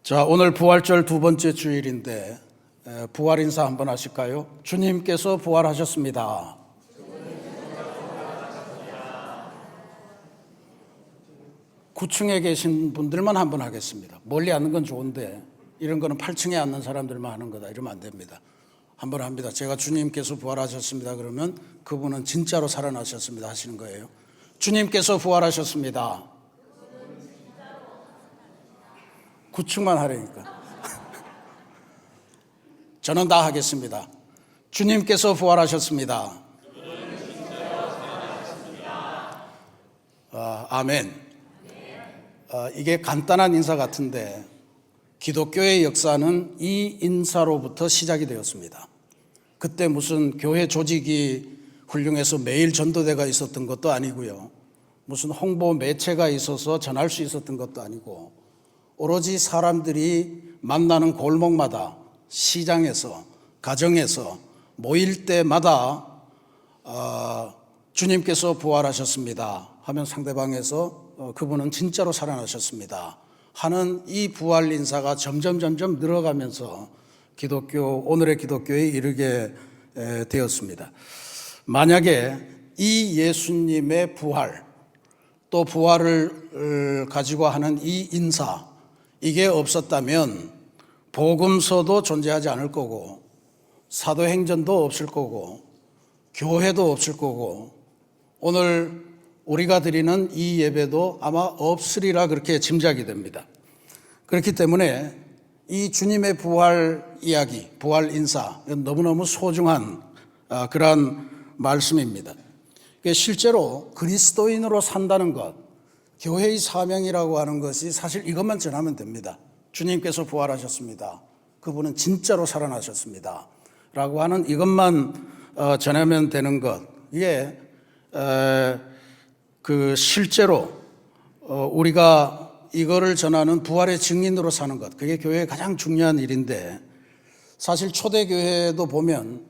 자, 오늘 부활절 두 번째 주일인데 부활 인사 한번 하실까요? 주님께서 부활하셨습니다. 구층에 계신 분들만 한번 하겠습니다. 멀리 앉는 건 좋은데 이런 거는 8층에 앉는 사람들만 하는 거다 이러면 안 됩니다. 한번 합니다. 제가 주님께서 부활하셨습니다 그러면 그분은 진짜로 살아나셨습니다 하시는 거예요. 주님께서 부활하셨습니다. 9층만 하려니까. 저는 다 하겠습니다. 주님께서 부활하셨습니다. 아멘. 이게 간단한 인사 같은데 기독교의 역사는 이 인사로부터 시작이 되었습니다. 그때 무슨 교회 조직이 훌륭해서 매일 전도대가 있었던 것도 아니고요. 무슨 홍보 매체가 있어서 전할 수 있었던 것도 아니고 오로지 사람들이 만나는 골목마다 시장에서 가정에서 모일 때마다 주님께서 부활하셨습니다 하면 상대방에서 그분은 진짜로 살아나셨습니다 하는 이 부활 인사가 점점 늘어가면서 오늘의 기독교에 이르게 되었습니다. 만약에 이 예수님의 부활 또 부활을 가지고 하는 이 인사 이게 없었다면 복음서도 존재하지 않을 거고 사도행전도 없을 거고 교회도 없을 거고 오늘 우리가 드리는 이 예배도 아마 없으리라 그렇게 짐작이 됩니다. 그렇기 때문에 이 주님의 부활 이야기, 부활 인사 너무너무 소중한 그런 말씀입니다. 실제로 그리스도인으로 산다는 것, 교회의 사명이라고 하는 것이 사실 이것만 전하면 됩니다. 주님께서 부활하셨습니다. 그분은 진짜로 살아나셨습니다. 라고 하는 이것만 전하면 되는 것. 이게 실제로 우리가 이거를 전하는 부활의 증인으로 사는 것. 그게 교회의 가장 중요한 일인데 사실 초대교회도 보면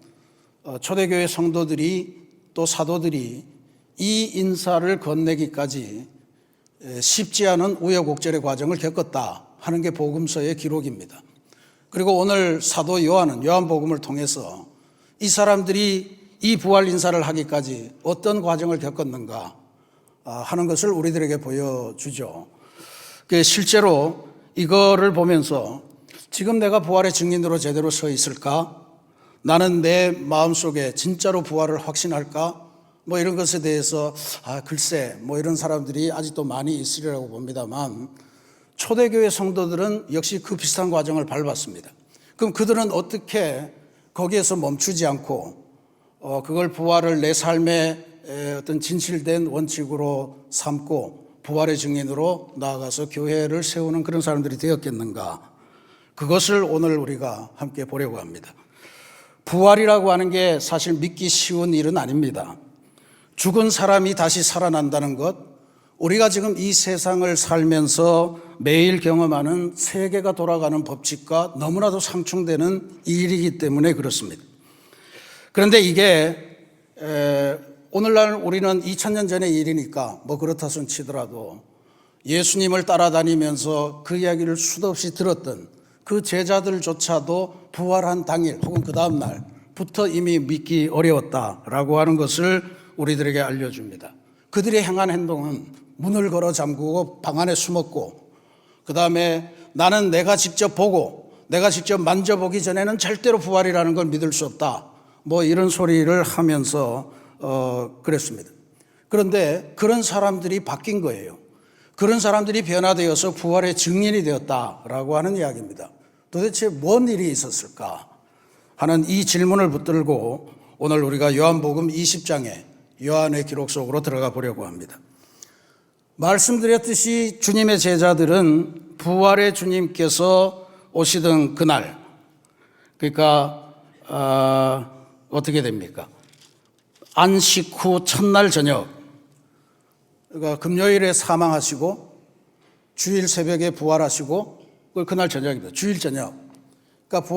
초대교회 성도들이 또 사도들이 이 인사를 건네기까지 쉽지 않은 우여곡절의 과정을 겪었다 하는 게 복음서의 기록입니다. 그리고 오늘 사도 요한은 요한복음을 통해서 이 사람들이 이 부활 인사를 하기까지 어떤 과정을 겪었는가 하는 것을 우리들에게 보여주죠. 실제로 이거를 보면서 지금 내가 부활의 증인으로 제대로 서 있을까? 나는 내 마음속에 진짜로 부활을 확신할까? 이런 것에 대해서 글쎄 이런 사람들이 아직도 많이 있으리라고 봅니다만 초대교회 성도들은 역시 그 비슷한 과정을 밟았습니다. 그럼 그들은 어떻게 거기에서 멈추지 않고 그걸 부활을 내 삶의 어떤 진실된 원칙으로 삼고 부활의 증인으로 나아가서 교회를 세우는 그런 사람들이 되었겠는가? 그것을 오늘 우리가 함께 보려고 합니다. 부활이라고 하는 게 사실 믿기 쉬운 일은 아닙니다. 죽은 사람이 다시 살아난다는 것, 우리가 지금 이 세상을 살면서 매일 경험하는 세계가 돌아가는 법칙과 너무나도 상충되는 일이기 때문에 그렇습니다. 그런데 이게 오늘날 우리는 2000년 전의 일이니까 그렇다 손 치더라도 예수님을 따라다니면서 그 이야기를 수도 없이 들었던 그 제자들조차도 부활한 당일 혹은 그 다음 날부터 이미 믿기 어려웠다라고 하는 것을 우리들에게 알려줍니다. 그들이 행한 행동은 문을 걸어 잠그고 방 안에 숨었고 그 다음에 나는 내가 직접 보고 내가 직접 만져보기 전에는 절대로 부활이라는 걸 믿을 수 없다 이런 소리를 하면서 그랬습니다. 그런데 그런 사람들이 바뀐 거예요. 그런 사람들이 변화되어서 부활의 증인이 되었다라고 하는 이야기입니다. 도대체 뭔 일이 있었을까 하는 이 질문을 붙들고 오늘 우리가 요한복음 20장에 요한의 기록 속으로 들어가 보려고 합니다. 말씀드렸듯이 주님의 제자들은 부활의 주님께서 오시던 그날, 그러니까 어떻게 됩니까? 안식 후 첫날 저녁, 그러니까 금요일에 사망하시고 주일 새벽에 부활하시고 그날 저녁입니다. 주일 저녁. 그러니까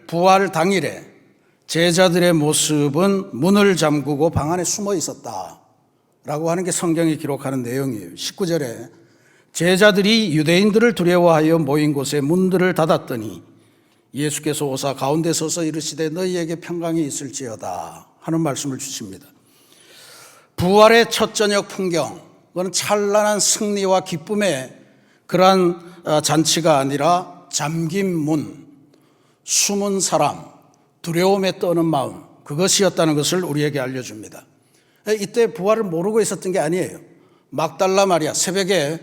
부활 당일에 제자들의 모습은 문을 잠그고 방 안에 숨어 있었다라고 하는 게 성경이 기록하는 내용이에요. 19절에 제자들이 유대인들을 두려워하여 모인 곳에 문들을 닫았더니 예수께서 오사 가운데 서서 이르시되 너희에게 평강이 있을지어다 하는 말씀을 주십니다. 부활의 첫 저녁 풍경, 그건 찬란한 승리와 기쁨의 그러한 잔치가 아니라 잠긴 문, 숨은 사람, 두려움에 떠는 마음, 그것이었다는 것을 우리에게 알려줍니다. 이때 부활을 모르고 있었던 게 아니에요. 막달라 마리아, 새벽에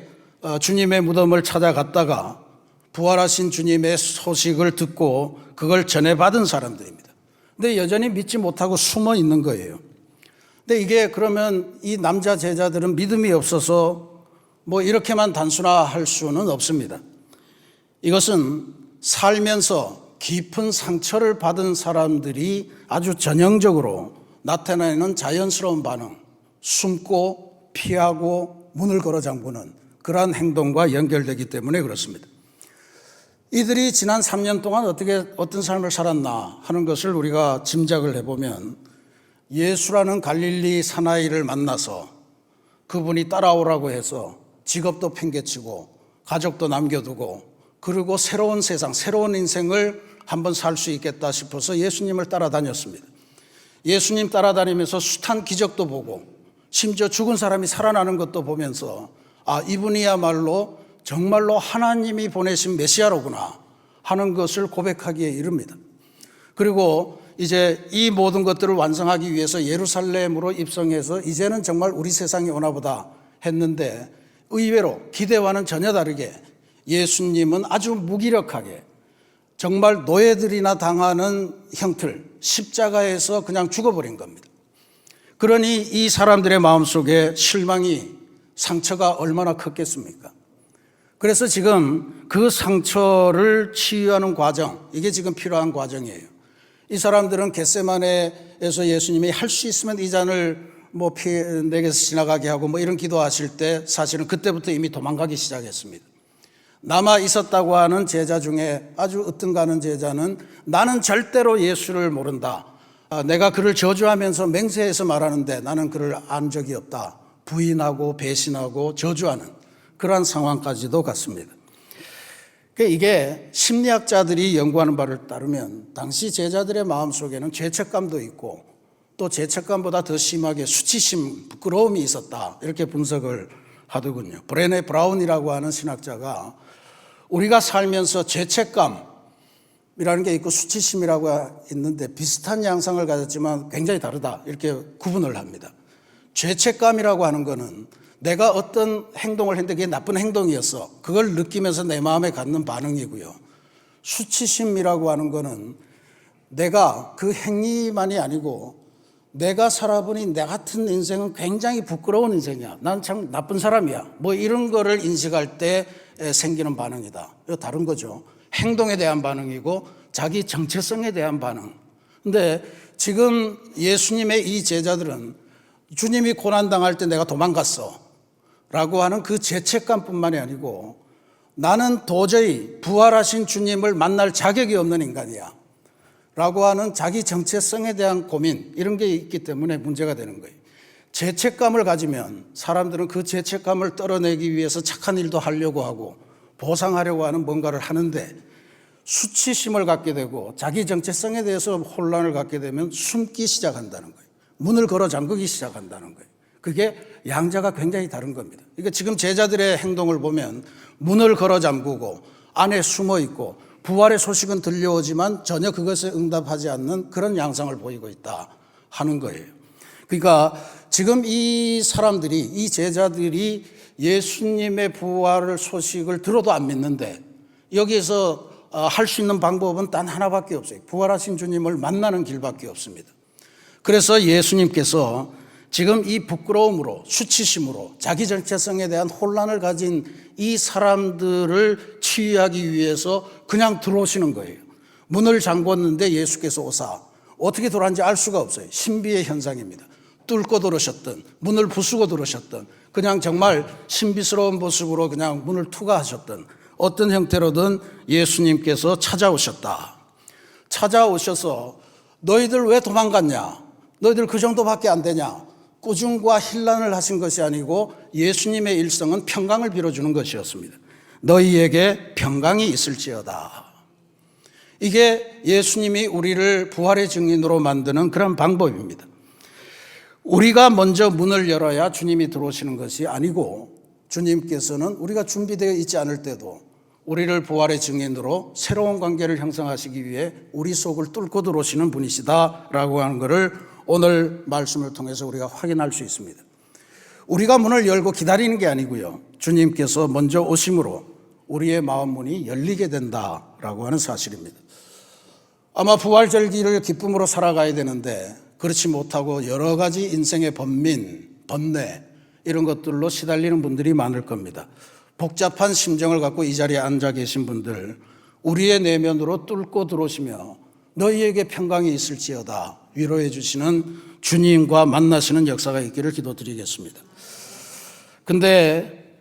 주님의 무덤을 찾아갔다가 부활하신 주님의 소식을 듣고 그걸 전해받은 사람들입니다. 근데 여전히 믿지 못하고 숨어 있는 거예요. 근데 이게 그러면 이 남자 제자들은 믿음이 없어서 뭐 이렇게만 단순화할 수는 없습니다. 이것은 살면서 깊은 상처를 받은 사람들이 아주 전형적으로 나타내는 자연스러운 반응, 숨고 피하고 문을 걸어 잠그는 그러한 행동과 연결되기 때문에 그렇습니다. 이들이 지난 3년 동안 어떤 삶을 살았나 하는 것을 우리가 짐작을 해보면 예수라는 갈릴리 사나이를 만나서 그분이 따라오라고 해서 직업도 팽개치고 가족도 남겨두고 그리고 새로운 세상, 새로운 인생을 한번 살 수 있겠다 싶어서 예수님을 따라다녔습니다. 예수님 따라다니면서 숱한 기적도 보고 심지어 죽은 사람이 살아나는 것도 보면서 이분이야말로 정말로 하나님이 보내신 메시아로구나 하는 것을 고백하기에 이릅니다. 그리고 이제 이 모든 것들을 완성하기 위해서 예루살렘으로 입성해서 이제는 정말 우리 세상이 오나 보다 했는데 의외로 기대와는 전혀 다르게 예수님은 아주 무기력하게 정말 노예들이나 당하는 형틀, 십자가에서 그냥 죽어버린 겁니다. 그러니 이 사람들의 마음속에 실망이, 상처가 얼마나 컸겠습니까? 그래서 지금 그 상처를 치유하는 과정, 이게 지금 필요한 과정이에요. 이 사람들은 겟세마네에서 예수님이 할 수 있으면 이 잔을 내게서 지나가게 하고 이런 기도하실 때 사실은 그때부터 이미 도망가기 시작했습니다. 남아 있었다고 하는 제자 중에 아주 으뜸가는 제자는 나는 절대로 예수를 모른다. 내가 그를 저주하면서 맹세해서 말하는데 나는 그를 안 적이 없다. 부인하고 배신하고 저주하는 그러한 상황까지도 갔습니다. 이게 심리학자들이 연구하는 바를 따르면 당시 제자들의 마음속에는 죄책감도 있고 또 죄책감보다 더 심하게 수치심, 부끄러움이 있었다. 이렇게 분석을 하더군요. 브레네 브라운이라고 하는 신학자가 우리가 살면서 죄책감이라는 게 있고 수치심이라고 있는데 비슷한 양상을 가졌지만 굉장히 다르다. 이렇게 구분을 합니다. 죄책감이라고 하는 거는 내가 어떤 행동을 했는데 그게 나쁜 행동이었어. 그걸 느끼면서 내 마음에 갖는 반응이고요. 수치심이라고 하는 거는 내가 그 행위만이 아니고 내가 살아보니 내 같은 인생은 굉장히 부끄러운 인생이야. 난 참 나쁜 사람이야. 이런 거를 인식할 때 생기는 반응이다. 이거 다른 거죠. 행동에 대한 반응이고 자기 정체성에 대한 반응. 근데 지금 예수님의 이 제자들은 주님이 고난당할 때 내가 도망갔어 라고 하는 그 죄책감뿐만이 아니고 나는 도저히 부활하신 주님을 만날 자격이 없는 인간이야 라고 하는 자기 정체성에 대한 고민, 이런 게 있기 때문에 문제가 되는 거예요. 죄책감을 가지면 사람들은 그 죄책감을 떨어내기 위해서 착한 일도 하려고 하고 보상하려고 하는 뭔가를 하는데 수치심을 갖게 되고 자기 정체성에 대해서 혼란을 갖게 되면 숨기 시작한다는 거예요. 문을 걸어 잠그기 시작한다는 거예요. 그게 양자가 굉장히 다른 겁니다. 그러니까 지금 제자들의 행동을 보면 문을 걸어 잠그고 안에 숨어 있고 부활의 소식은 들려오지만 전혀 그것에 응답하지 않는 그런 양상을 보이고 있다 하는 거예요. 그러니까 지금 이 사람들이, 이 제자들이 예수님의 부활의 소식을 들어도 안 믿는데 여기에서 할 수 있는 방법은 단 하나밖에 없어요. 부활하신 주님을 만나는 길밖에 없습니다. 그래서 예수님께서 지금 이 부끄러움으로, 수치심으로 자기 정체성에 대한 혼란을 가진 이 사람들을 치유하기 위해서 그냥 들어오시는 거예요. 문을 잠궜는데 예수께서 오사 어떻게 들어왔는지 알 수가 없어요. 신비의 현상입니다. 뚫고 들어오셨든 문을 부수고 들어오셨든 그냥 정말 신비스러운 모습으로 그냥 문을 투과하셨든 어떤 형태로든 예수님께서 찾아오셨다. 찾아오셔서 너희들 왜 도망갔냐? 너희들 그 정도밖에 안 되냐? 꾸중과 혼란을 하신 것이 아니고 예수님의 일성은 평강을 빌어주는 것이었습니다. 너희에게 평강이 있을지어다. 이게 예수님이 우리를 부활의 증인으로 만드는 그런 방법입니다. 우리가 먼저 문을 열어야 주님이 들어오시는 것이 아니고 주님께서는 우리가 준비되어 있지 않을 때도 우리를 부활의 증인으로 새로운 관계를 형성하시기 위해 우리 속을 뚫고 들어오시는 분이시다라고 하는 것을 오늘 말씀을 통해서 우리가 확인할 수 있습니다. 우리가 문을 열고 기다리는 게 아니고요. 주님께서 먼저 오심으로 우리의 마음 문이 열리게 된다라고 하는 사실입니다. 아마 부활절기를 기쁨으로 살아가야 되는데 그렇지 못하고 여러 가지 인생의 번민, 번뇌 이런 것들로 시달리는 분들이 많을 겁니다. 복잡한 심정을 갖고 이 자리에 앉아 계신 분들, 우리의 내면으로 뚫고 들어오시며 너희에게 평강이 있을지어다 위로해 주시는 주님과 만나시는 역사가 있기를 기도드리겠습니다. 근데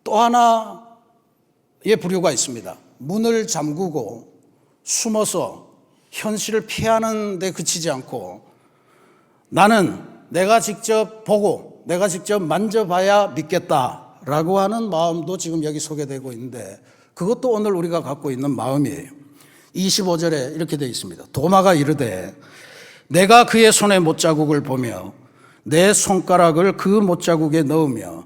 또 하나의 부류가 있습니다. 문을 잠그고 숨어서 현실을 피하는 데 그치지 않고 나는 내가 직접 보고 내가 직접 만져봐야 믿겠다라고 하는 마음도 지금 여기 소개되고 있는데 그것도 오늘 우리가 갖고 있는 마음이에요. 25절에 이렇게 되어 있습니다. 도마가 이르되 내가 그의 손의 못자국을 보며 내 손가락을 그 못자국에 넣으며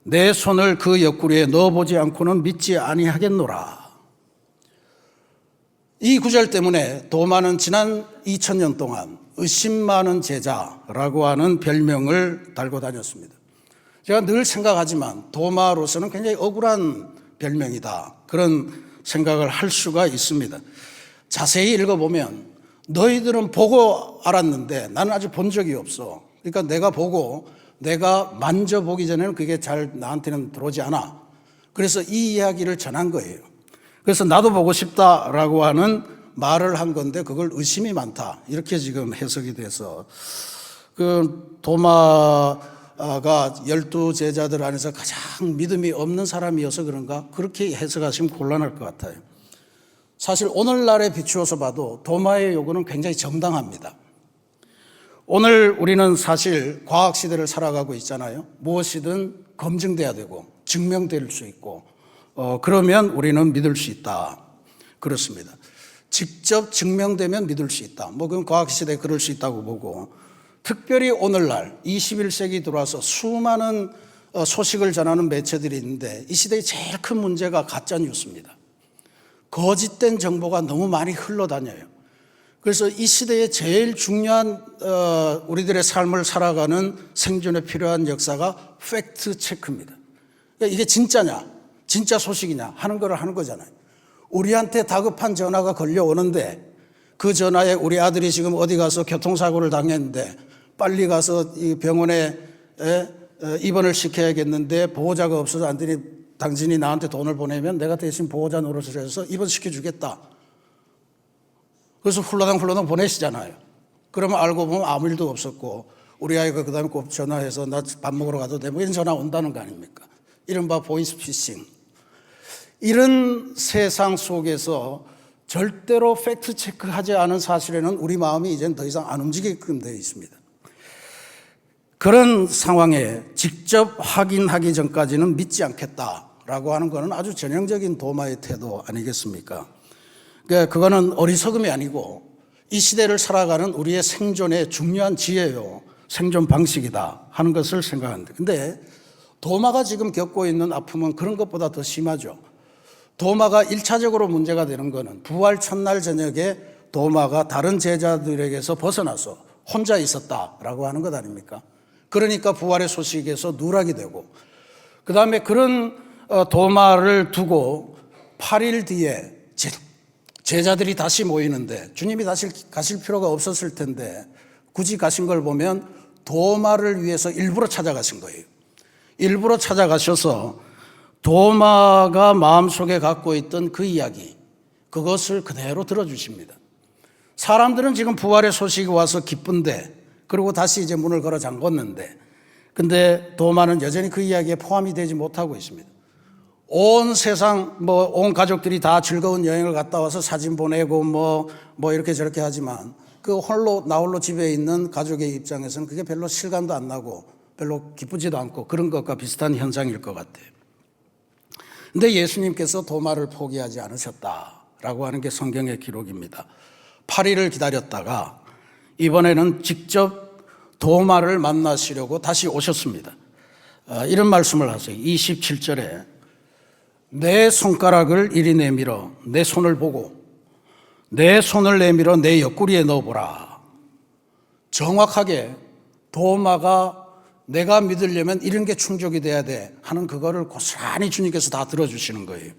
내 손을 그 옆구리에 넣어보지 않고는 믿지 아니하겠노라. 이 구절 때문에 도마는 지난 2000년 동안 의심 많은 제자라고 하는 별명을 달고 다녔습니다. 제가 늘 생각하지만 도마로서는 굉장히 억울한 별명이다. 그런 생각을 할 수가 있습니다. 자세히 읽어보면 너희들은 보고 알았는데 나는 아직 본 적이 없어. 그러니까 내가 보고 내가 만져보기 전에는 그게 잘 나한테는 들어오지 않아. 그래서 이 이야기를 전한 거예요. 그래서 나도 보고 싶다라고 하는 말을 한 건데 그걸 의심이 많다. 이렇게 지금 해석이 돼서 그 도마가 12제자들 안에서 가장 믿음이 없는 사람이어서 그런가 그렇게 해석하시면 곤란할 것 같아요. 사실 오늘날에 비추어서 봐도 도마의 요구는 굉장히 정당합니다. 오늘 우리는 사실 과학시대를 살아가고 있잖아요. 무엇이든 검증돼야 되고 증명될 수 있고 그러면 우리는 믿을 수 있다. 그렇습니다. 직접 증명되면 믿을 수 있다. 그건 과학시대에 그럴 수 있다고 보고 특별히 오늘날 21세기 들어와서 수많은 소식을 전하는 매체들이 있는데 이 시대의 제일 큰 문제가 가짜뉴스입니다. 거짓된 정보가 너무 많이 흘러다녀요. 그래서 이 시대에 제일 중요한 우리들의 삶을 살아가는 생존에 필요한 역사가 팩트 체크입니다. 그러니까 이게 진짜냐, 진짜 소식이냐 하는 걸 하는 거잖아요. 우리한테 다급한 전화가 걸려오는데 그 전화에 우리 아들이 지금 어디 가서 교통사고를 당했는데 빨리 가서 이 병원에 입원을 시켜야겠는데 보호자가 없어서 안 되니 당신이 나한테 돈을 보내면 내가 대신 보호자 노릇을 해서 입원시켜주겠다. 그래서 훌라당 보내시잖아요. 그러면 알고 보면 아무 일도 없었고 우리 아이가 그 다음에 꼭 전화해서 나 밥 먹으러 가도 돼. 이런 전화 온다는 거 아닙니까? 이른바 보이스피싱. 이런 세상 속에서 절대로 팩트 체크하지 않은 사실에는 우리 마음이 이제는 더 이상 안 움직이게끔 되어 있습니다. 그런 상황에 직접 확인하기 전까지는 믿지 않겠다라고 하는 것은 아주 전형적인 도마의 태도 아니겠습니까? 그러니까 그거는 어리석음이 아니고 이 시대를 살아가는 우리의 생존의 중요한 지혜요, 생존 방식이다 하는 것을 생각합니다. 근데 도마가 지금 겪고 있는 아픔은 그런 것보다 더 심하죠. 도마가 1차적으로 문제가 되는 것은 부활 첫날 저녁에 도마가 다른 제자들에게서 벗어나서 혼자 있었다라고 하는 것 아닙니까? 그러니까 부활의 소식에서 누락이 되고 그 다음에 그런 도마를 두고 8일 뒤에 제자들이 다시 모이는데 주님이 다시 가실 필요가 없었을 텐데 굳이 가신 걸 보면 도마를 위해서 일부러 찾아가신 거예요. 일부러 찾아가셔서 도마가 마음속에 갖고 있던 그 이야기, 그것을 그대로 들어주십니다. 사람들은 지금 부활의 소식이 와서 기쁜데 그리고 다시 이제 문을 걸어 잠궜는데 근데 도마는 여전히 그 이야기에 포함이 되지 못하고 있습니다. 온 세상 온 가족들이 다 즐거운 여행을 갔다 와서 사진 보내고 뭐 이렇게 저렇게 하지만 그 나홀로 집에 있는 가족의 입장에서는 그게 별로 실감도 안 나고 별로 기쁘지도 않고 그런 것과 비슷한 현상일 것 같아요. 근데 예수님께서 도마를 포기하지 않으셨다라고 하는 게 성경의 기록입니다. 8일을 기다렸다가 이번에는 직접 도마를 만나시려고 다시 오셨습니다. 이런 말씀을 하세요. 27절에 내 손가락을 이리 내밀어 내 손을 보고 내 손을 내밀어 내 옆구리에 넣어보라. 정확하게 도마가 내가 믿으려면 이런 게 충족이 돼야 돼 하는 그거를 고스란히 주님께서 다 들어주시는 거예요.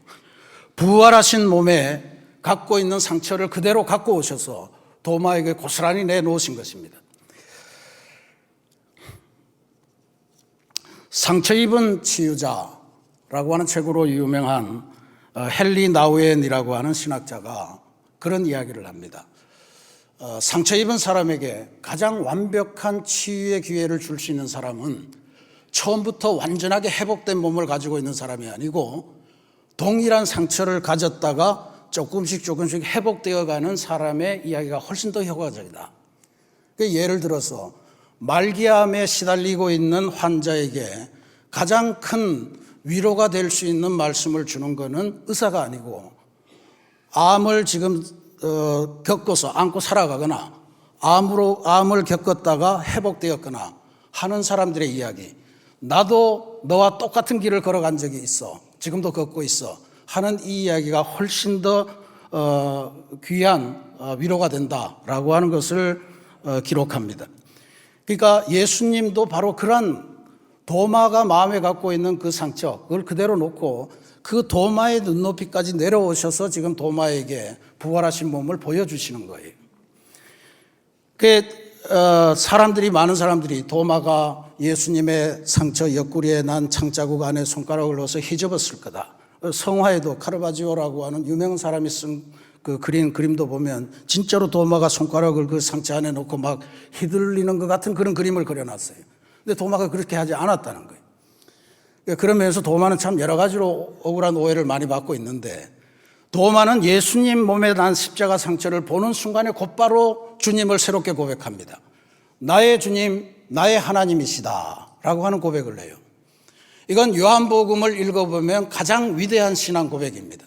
부활하신 몸에 갖고 있는 상처를 그대로 갖고 오셔서 도마에게 고스란히 내놓으신 것입니다. 상처 입은 치유자라고 하는 책으로 유명한 헨리 나우엔이라고 하는 신학자가 그런 이야기를 합니다. 상처 입은 사람에게 가장 완벽한 치유의 기회를 줄 수 있는 사람은 처음부터 완전하게 회복된 몸을 가지고 있는 사람이 아니고 동일한 상처를 가졌다가 조금씩 회복되어 가는 사람의 이야기가 훨씬 더 효과적이다. 예를 들어서 말기암에 시달리고 있는 환자에게 가장 큰 위로가 될 수 있는 말씀을 주는 것은 의사가 아니고 암을 지금 겪어서 안고 살아가거나 암을 겪었다가 회복되었거나 하는 사람들의 이야기, 나도 너와 똑같은 길을 걸어간 적이 있어, 지금도 걷고 있어 하는 이 이야기가 훨씬 더 귀한 위로가 된다라고 하는 것을 기록합니다. 그러니까 예수님도 바로 그런 도마가 마음에 갖고 있는 그 상처, 그걸 그대로 놓고 그 도마의 눈높이까지 내려오셔서 지금 도마에게 부활하신 몸을 보여주시는 거예요. 많은 사람들이 도마가 예수님의 상처 옆구리에 난 창자국 안에 손가락을 넣어서 휘저었을 거다. 성화에도 카르바지오라고 하는 유명한 사람이 쓴 그 그림도 보면 진짜로 도마가 손가락을 그 상처 안에 놓고 막 휘둘리는 것 같은 그런 그림을 그려놨어요. 근데 도마가 그렇게 하지 않았다는 거예요. 그러면서 도마는 참 여러 가지로 억울한 오해를 많이 받고 있는데, 도마는 예수님 몸에 난 십자가 상처를 보는 순간에 곧바로 주님을 새롭게 고백합니다. 나의 주님, 나의 하나님이시다 라고 하는 고백을 해요. 이건 요한복음을 읽어보면 가장 위대한 신앙 고백입니다.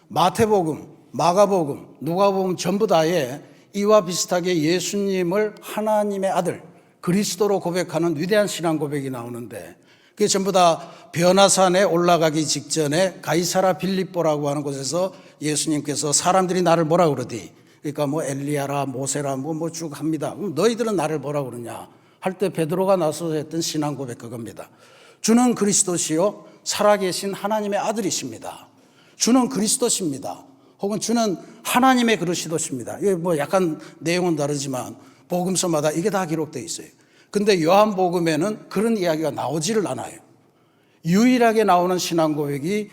마태복음, 마가복음, 누가복음 전부 다에 이와 비슷하게 예수님을 하나님의 아들, 그리스도로 고백하는 위대한 신앙 고백이 나오는데, 그게 전부 다 변화산에 올라가기 직전에 가이사라 빌립보라고 하는 곳에서 예수님께서 사람들이 나를 뭐라 그러디? 그러니까 뭐 엘리야라 모세라 뭐 쭉 합니다. 그럼 너희들은 나를 뭐라 그러냐? 할 때 베드로가 나서서 했던 신앙 고백 그겁니다. 주는 그리스도시요 살아계신 하나님의 아들이십니다. 주는 그리스도십니다. 혹은 주는 하나님의 그리스도십니다. 이게 뭐 약간 내용은 다르지만 복음서마다 이게 다 기록되어 있어요. 근데 요한복음에는 그런 이야기가 나오지를 않아요. 유일하게 나오는 신앙 고백이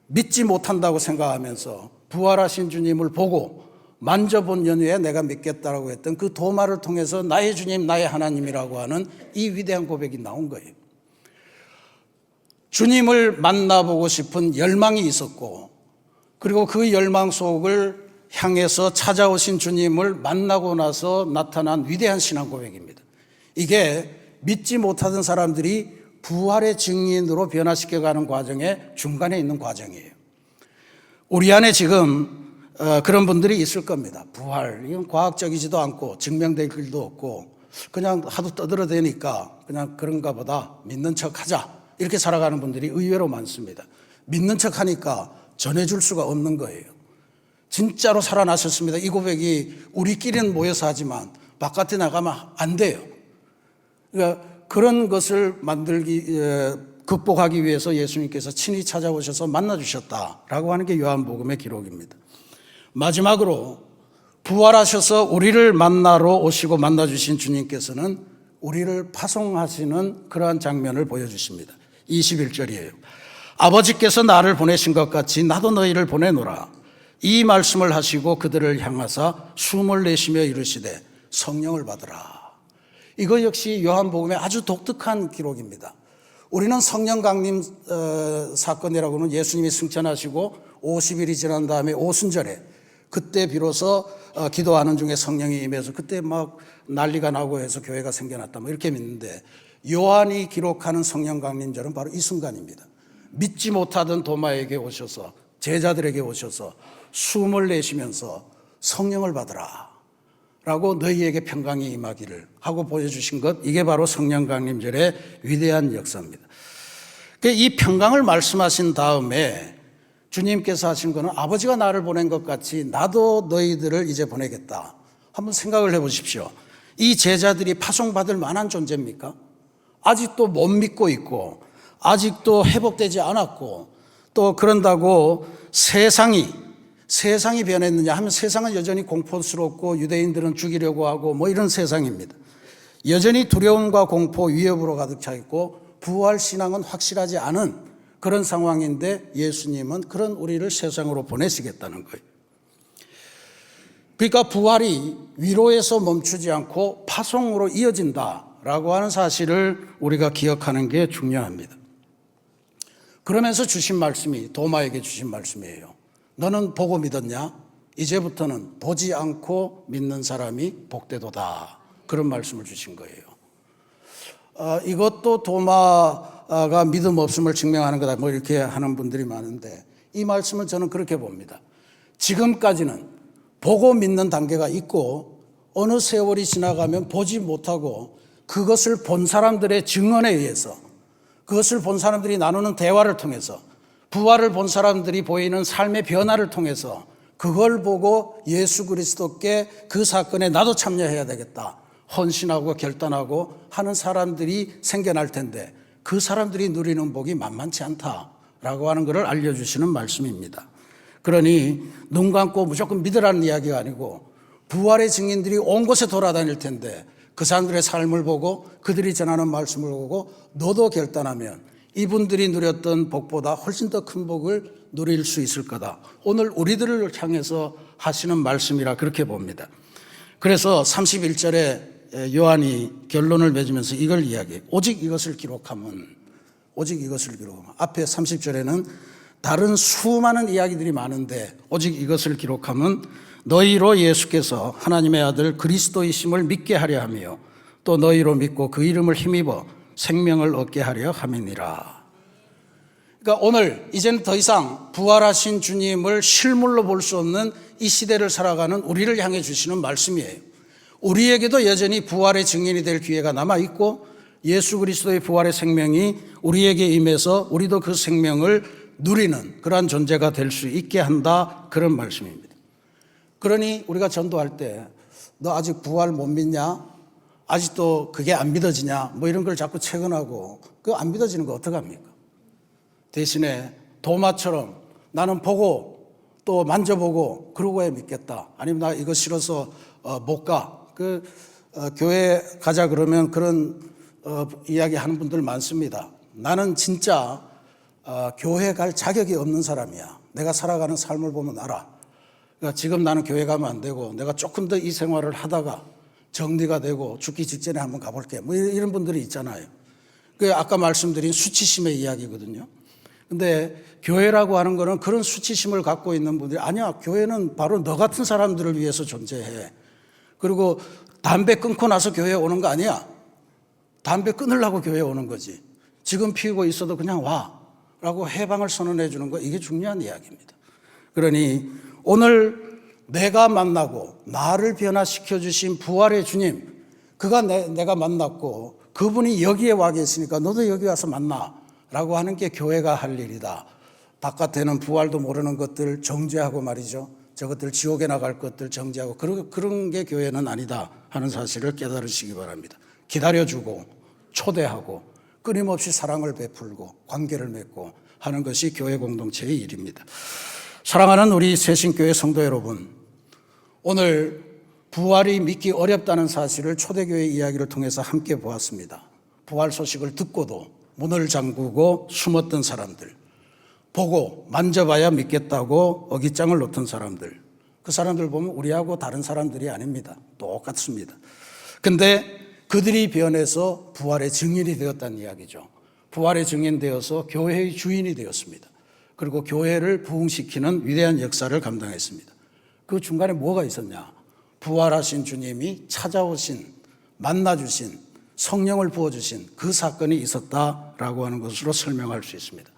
믿지 못한다고 생각하면서 부활하신 주님을 보고 만져본 연후에 내가 믿겠다라고 했던 그 도마를 통해서 나의 주님, 나의 하나님이라고 하는 이 위대한 고백이 나온 거예요. 주님을 만나보고 싶은 열망이 있었고, 그리고 그 열망 속을 향해서 찾아오신 주님을 만나고 나서 나타난 위대한 신앙 고백입니다. 이게 믿지 못하던 사람들이 부활의 증인으로 변화시켜가는 과정의 중간에 있는 과정이에요. 우리 안에 지금 그런 분들이 있을 겁니다. 부활, 이건 과학적이지도 않고 증명될 길도 없고 그냥 하도 떠들어대니까 그냥 그런가 보다 믿는 척하자 이렇게 살아가는 분들이 의외로 많습니다. 믿는 척하니까 전해줄 수가 없는 거예요. 진짜로 살아나셨습니다. 이 고백이 우리끼리는 모여서 하지만 바깥에 나가면 안 돼요. 그러니까 그런 것을 극복하기 위해서 예수님께서 친히 찾아오셔서 만나주셨다라고 하는 게 요한복음의 기록입니다. 마지막으로 부활하셔서 우리를 만나러 오시고 만나주신 주님께서는 우리를 파송하시는 그러한 장면을 보여주십니다. 21절이에요. 아버지께서 나를 보내신 것 같이 나도 너희를 보내노라. 이 말씀을 하시고 그들을 향하사 숨을 내쉬며 이르시되 성령을 받으라. 이거 역시 요한복음의 아주 독특한 기록입니다. 우리는 성령 강림 사건이라고는 예수님이 승천하시고 50일이 지난 다음에 오순절에 그때 비로소 기도하는 중에 성령이 임해서 그때 막 난리가 나고 해서 교회가 생겨났다 뭐 이렇게 믿는데, 요한이 기록하는 성령 강림절은 바로 이 순간입니다. 믿지 못하던 도마에게 오셔서, 제자들에게 오셔서 숨을 내쉬면서 성령을 받으라 라고 너희에게 평강이 임하기를 하고 보여주신 것, 이게 바로 성령 강림절의 위대한 역사입니다. 이 평강을 말씀하신 다음에 주님께서 하신 것은 아버지가 나를 보낸 것 같이 나도 너희들을 이제 보내겠다. 한번 생각을 해보십시오. 이 제자들이 파송받을 만한 존재입니까? 아직도 못 믿고 있고, 아직도 회복되지 않았고, 또 그런다고 세상이 변했느냐 하면 세상은 여전히 공포스럽고 유대인들은 죽이려고 하고 뭐 이런 세상입니다. 여전히 두려움과 공포, 위협으로 가득 차 있고 부활 신앙은 확실하지 않은 그런 상황인데 예수님은 그런 우리를 세상으로 보내시겠다는 거예요. 그러니까 부활이 위로에서 멈추지 않고 파송으로 이어진다라고 하는 사실을 우리가 기억하는 게 중요합니다. 그러면서 주신 말씀이 도마에게 주신 말씀이에요. 너는 보고 믿었냐? 이제부터는 보지 않고 믿는 사람이 복되도다. 그런 말씀을 주신 거예요. 이것도 도마가 믿음 없음을 증명하는 거다 뭐 이렇게 하는 분들이 많은데, 이 말씀은 저는 그렇게 봅니다. 지금까지는 보고 믿는 단계가 있고 어느 세월이 지나가면 보지 못하고 그것을 본 사람들의 증언에 의해서, 그것을 본 사람들이 나누는 대화를 통해서, 부활을 본 사람들이 보이는 삶의 변화를 통해서 그걸 보고 예수 그리스도께 그 사건에 나도 참여해야 되겠다, 헌신하고 결단하고 하는 사람들이 생겨날 텐데, 그 사람들이 누리는 복이 만만치 않다라고 하는 것을 알려주시는 말씀입니다. 그러니 눈 감고 무조건 믿으라는 이야기가 아니고, 부활의 증인들이 온 곳에 돌아다닐 텐데 그 사람들의 삶을 보고 그들이 전하는 말씀을 보고 너도 결단하면 이분들이 누렸던 복보다 훨씬 더 큰 복을 누릴 수 있을 거다. 오늘 우리들을 향해서 하시는 말씀이라 그렇게 봅니다. 그래서 31절에 요한이 결론을 맺으면서 이걸 이야기해요. 오직 이것을 기록하면, 앞에 30절에는 다른 수많은 이야기들이 많은데 오직 이것을 기록하면 너희로 예수께서 하나님의 아들 그리스도이심을 믿게 하려 하며 또 너희로 믿고 그 이름을 힘입어 생명을 얻게 하려 함이니라. 그러니까 오늘 이제는 더 이상 부활하신 주님을 실물로 볼 수 없는 이 시대를 살아가는 우리를 향해 주시는 말씀이에요. 우리에게도 여전히 부활의 증인이 될 기회가 남아있고 예수 그리스도의 부활의 생명이 우리에게 임해서 우리도 그 생명을 누리는 그러한 존재가 될 수 있게 한다, 그런 말씀입니다. 그러니 우리가 전도할 때 너 아직 부활 못 믿냐? 아직도 그게 안 믿어지냐? 뭐 이런 걸 자꾸 체근하고 그 안 믿어지는 거 어떡합니까? 대신에 도마처럼 나는 보고 또 만져보고 그러고야 믿겠다. 아니면 나 이거 싫어서 못 가. 교회 가자 그러면 그런 이야기 하는 분들 많습니다. 나는 진짜 교회 갈 자격이 없는 사람이야. 내가 살아가는 삶을 보면 알아. 그러니까 지금 나는 교회 가면 안 되고 내가 조금 더 이 생활을 하다가 정리가 되고 죽기 직전에 한번 가볼게. 뭐 이런 분들이 있잖아요. 그 아까 말씀드린 수치심의 이야기거든요. 근데 교회라고 하는 거는 그런 수치심을 갖고 있는 분들이 아니야. 교회는 바로 너 같은 사람들을 위해서 존재해. 그리고 담배 끊고 나서 교회에 오는 거 아니야. 담배 끊으려고 교회에 오는 거지. 지금 피우고 있어도 그냥 와 라고 해방을 선언해 주는 거, 이게 중요한 이야기입니다. 그러니 오늘 내가 만나고 나를 변화시켜 주신 부활의 주님, 그가 내가 만났고 그분이 여기에 와 계시니까 너도 여기 와서 만나 라고 하는 게 교회가 할 일이다. 바깥에는 부활도 모르는 것들 정죄하고 말이죠. 저것들 지옥에 나갈 것들 정죄하고 그런 게 교회는 아니다 하는 사실을 깨달으시기 바랍니다. 기다려주고 초대하고 끊임없이 사랑을 베풀고 관계를 맺고 하는 것이 교회 공동체의 일입니다. 사랑하는 우리 새신교회 성도 여러분, 오늘 부활이 믿기 어렵다는 사실을 초대교회 이야기를 통해서 함께 보았습니다. 부활 소식을 듣고도 문을 잠그고 숨었던 사람들, 보고 만져봐야 믿겠다고 어깃장을 놓던 사람들, 그 사람들 보면 우리하고 다른 사람들이 아닙니다. 똑같습니다. 근데 그들이 변해서 부활의 증인이 되었다는 이야기죠. 부활의 증인 되어서 교회의 주인이 되었습니다. 그리고 교회를 부흥시키는 위대한 역사를 감당했습니다. 그 중간에 뭐가 있었냐? 부활하신 주님이 찾아오신, 만나주신, 성령을 부어주신 그 사건이 있었다라고 하는 것으로 설명할 수 있습니다.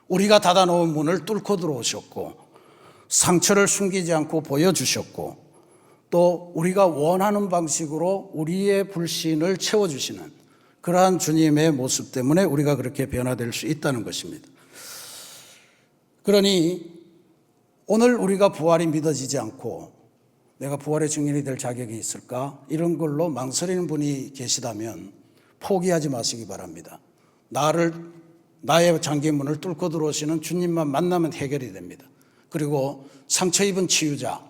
우리가 닫아놓은 문을 뚫고 들어오셨고, 상처를 숨기지 않고 보여주셨고, 또 우리가 원하는 방식으로 우리의 불신을 채워주시는 그러한 주님의 모습 때문에 우리가 그렇게 변화될 수 있다는 것입니다. 그러니 오늘 우리가 부활이 믿어지지 않고 내가 부활의 증인이 될 자격이 있을까? 이런 걸로 망설이는 분이 계시다면 포기하지 마시기 바랍니다. 나의 잠긴 문을 뚫고 들어오시는 주님만 만나면 해결이 됩니다. 그리고 상처 입은 치유자,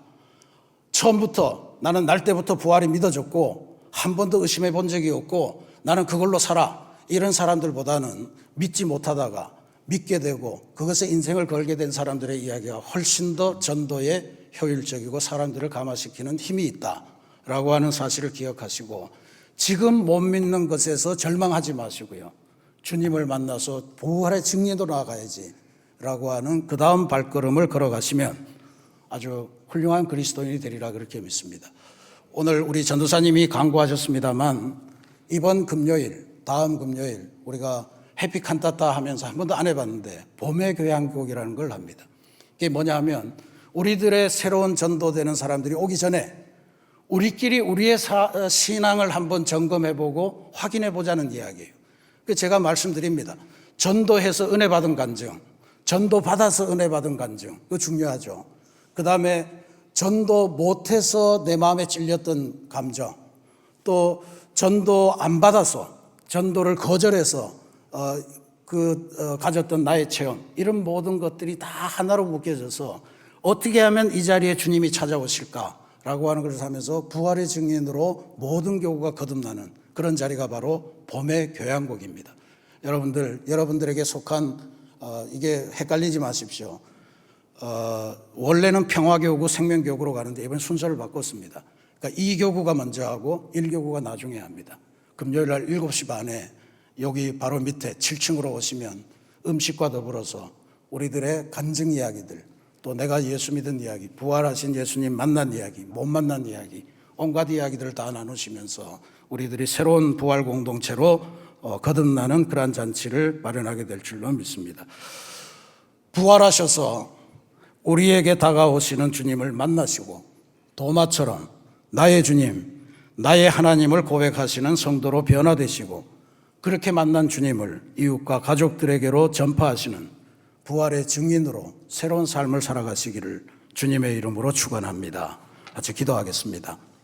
처음부터 나는 날 때부터 부활이 믿어졌고 한 번도 의심해 본 적이 없고 나는 그걸로 살아, 이런 사람들보다는 믿지 못하다가 믿게 되고 그것에 인생을 걸게 된 사람들의 이야기가 훨씬 더 전도에 효율적이고 사람들을 감화시키는 힘이 있다라고 하는 사실을 기억하시고, 지금 못 믿는 것에서 절망하지 마시고요, 주님을 만나서 부활의 증인으로 나아가야지 라고 하는 그 다음 발걸음을 걸어가시면 아주 훌륭한 그리스도인이 되리라 그렇게 믿습니다. 오늘 우리 전도사님이 강구하셨습니다만 이번 금요일, 다음 금요일 우리가 해피 칸타타 하면서 한 번도 안 해봤는데 봄의 교향곡이라는 걸 합니다. 이게 뭐냐 하면 우리들의 새로운 전도되는 사람들이 오기 전에 우리끼리 우리의 신앙을 한번 점검해보고 확인해보자는 이야기예요. 제가 말씀드립니다. 전도해서 은혜 받은 간증, 전도 받아서 은혜 받은 간증, 그거 중요하죠. 그 다음에 전도 못해서 내 마음에 찔렸던 감정, 또 전도 안 받아서, 전도를 거절해서 가졌던 나의 체험, 이런 모든 것들이 다 하나로 묶여져서 어떻게 하면 이 자리에 주님이 찾아오실까라고 하는 것을 하면서 부활의 증인으로 모든 교구가 거듭나는 그런 자리가 바로 봄의 교향곡입니다. 여러분들에게 속한 이게 헷갈리지 마십시오. 원래는 평화교구, 생명교구로 가는데 이번 순서를 바꿨습니다. 그러니까 2교구가 먼저 하고 1교구가 나중에 합니다. 금요일 날 7시 반에 여기 바로 밑에 7층으로 오시면 음식과 더불어서 우리들의 간증 이야기들, 또 내가 예수 믿은 이야기, 부활하신 예수님 만난 이야기, 못 만난 이야기, 온갖 이야기들을 다 나누시면서 우리들이 새로운 부활 공동체로 거듭나는 그러한 잔치를 마련하게 될 줄로 믿습니다. 부활하셔서 우리에게 다가오시는 주님을 만나시고 도마처럼 나의 주님, 나의 하나님을 고백하시는 성도로 변화되시고, 그렇게 만난 주님을 이웃과 가족들에게로 전파하시는 부활의 증인으로 새로운 삶을 살아가시기를 주님의 이름으로 축원합니다. 같이 기도하겠습니다.